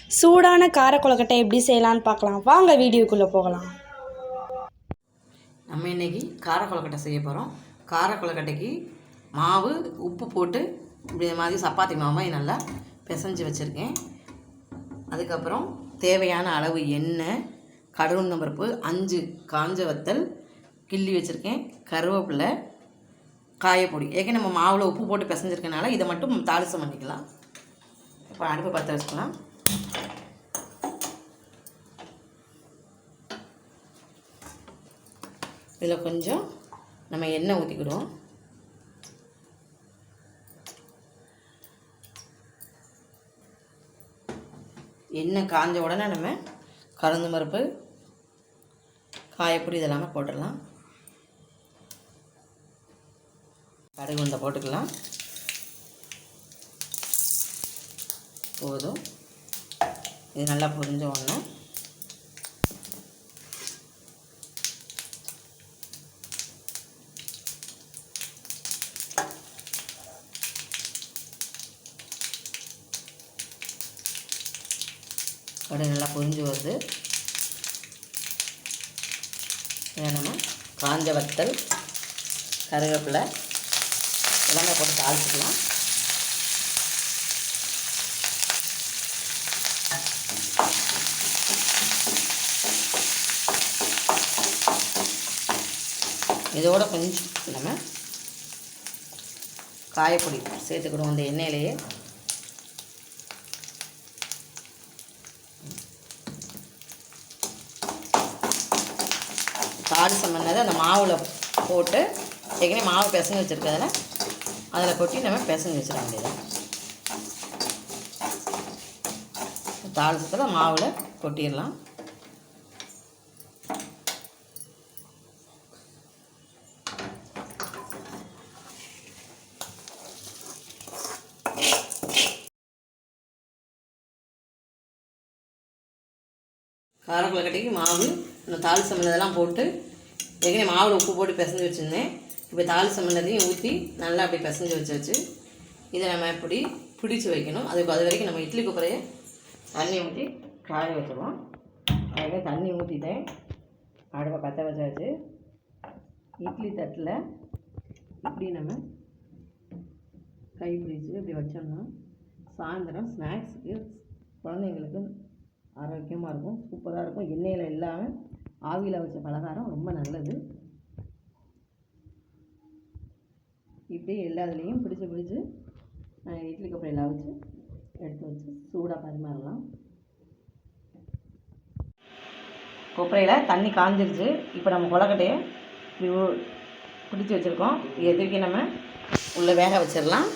சூடான கார கொழுக்கட்டை எப்படி செய்யலான்னு பார்க்கலாம். வாங்க வீடியோக்குள்ளே போகலாம். நம்ம இன்றைக்கி கார கொழுக்கட்டை செய்ய போகிறோம். கார கொழுக்கட்டைக்கு மாவு உப்பு போட்டு இப்படி மாதிரி சப்பாத்தி மாவை நல்லா பிசைஞ்சு வச்சுருக்கேன். அதுக்கப்புறம் தேவையான அளவு எண்ணெய், கடுகு பருப்பு, 5 காஞ்ச வத்தல் கிள்ளி வச்சுருக்கேன், கருவேப்பிலை, காயப்பொடி. ஏற்கனவே நம்ம மாவில் உப்பு போட்டு பிசைஞ்சிருக்கனால இதை மட்டும் தாளிசம் பண்ணிக்கலாம். இப்போ அடுப்பு பற்ற வச்சுக்கலாம். இதில் கொஞ்சம் நம்ம எண்ணெய் ஊற்றிக்கிடுவோம். எண்ணெய் காஞ்ச உடனே நம்ம கடுகு பருப்பு, காயப்பொடி இதெல்லாமே போட்டுடலாம். கடுகு உளுந்தை போட்டுக்கலாம். போதும். இது நல்லா பொரிஞ்ச உடனே கடுகு நல்லா பொரிஞ்சு வருது. இதை நம்ம காஞ்ச வத்தல், கருவேப்பிலை எல்லாமே போட்டு தாளிச்சிக்கலாம். இதோட கொஞ்சம் நம்ம காயப்பொடி சேர்த்துக்கிடுவோம். அந்த எண்ணெயிலேயே தாளிசம் பண்ணதை அந்த மாவில் போட்டு ஏற்கனவே மாவு பிசைஞ்சு வச்சுருக்கிறதுல அதில் கொட்டி நம்ம பிசைஞ்சு வச்சிட வேண்டியது. தாளிசத்தில் மாவில் கொட்டிடலாம். கார கொழுக்கட்டைக்கு மாவு இந்த தாளிசம் பண்ணதெல்லாம் போட்டு ஏற்கனவே மாவில் உப்பு போட்டு பிசைஞ்சு வச்சுருந்தேன். இப்போ தாளிசம் பண்ணதையும் ஊற்றி நல்லா அப்படி பிசைஞ்சு வச்சாச்சு. இதை நம்ம இப்படி பிடிச்சி வைக்கணும். அது வரைக்கும் நம்ம இட்லி குப்பரையை தண்ணி ஊற்றி காய வச்சுருவோம். அதுக்கு தண்ணி ஊற்றிட்டேன். அடுப்பை பற்ற வச்சாச்சு. இட்லி தட்டில் இப்படி நம்ம கை பிடிச்சி இப்படி வச்சோம்னா சாயந்தரம் ஸ்நாக்ஸுக்கு குழந்தைங்களுக்கு ஆரோக்கியமாக இருக்கும், சூப்பராக இருக்கும். எண்ணெயில் இல்லாமல் ஆவியில் வச்ச பலகாரம் ரொம்ப நல்லது. இப்படி எல்லாத்துலேயும் பிடிச்சி இட்லி கப்பையில் வச்சு எடுத்து வச்சு சூடாக பரிமாறலாம். கொப்பரையில் தண்ணி காஞ்சிருச்சு. இப்போ நம்ம கொழுக்கட்டையை இப்படி பிடிச்சி வச்சுருக்கோம். இதை தூக்கி நம்ம உள்ளே வேக வச்சிடலாம்.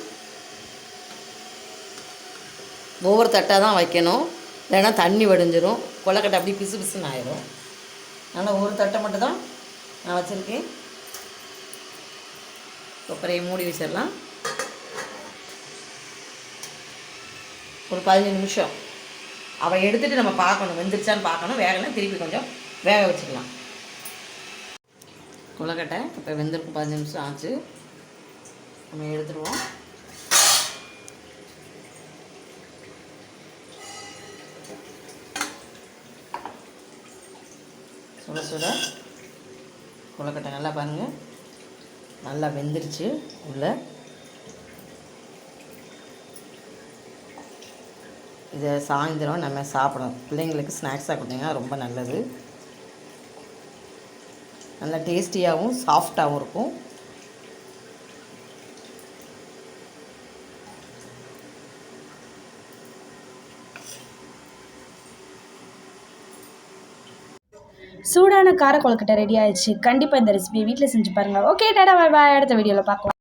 ஒவ்வொரு தட்டாக தான் வைக்கணும், இல்லைன்னா தண்ணி வடிஞ்சிரும். கொழுக்கட்டை அப்படி பிசு பிசுன்னு ஆயிடும். அதனால் ஒரு தட்டை மட்டும் தான் நான் வச்சுருக்கேன். கொப்பரையை மூடி வச்சிடலாம். ஒரு 15 நிமிஷம் அவள் எடுத்துகிட்டு நம்ம பார்க்கணும், வெந்துருச்சான்னு பார்க்கணும். வேகலாம் திருப்பி கொஞ்சம் வேக வச்சுக்கலாம். கொழுக்கட்டை இப்போ வெந்திருக்கும். 15 நிமிஷம் ஆச்சு. நம்ம எடுத்துடுவோம். சுட சுட கொழுக்கட்டை நல்லா பாருங்கள், நல்லா வெந்துருச்சு. உள்ள இதை சாயந்தரம் நம்ம சாப்பிடணும். பிள்ளைங்களுக்கு ஸ்நாக்ஸாக கொடுத்தீங்கன்னா ரொம்ப நல்லது. நல்லா டேஸ்டியாகவும் சாஃப்டாகவும் இருக்கும். சூடான கார கொழுக்கட்டை ரெடி ஆயிடுச்சு. கண்டிப்பாக இந்த ரெசிபியை வீட்டில் செஞ்சு பாருங்கள். ஓகே, டாடா, பாய் பாய். அடுத்த வீடியோவில் பார்க்கலாம்.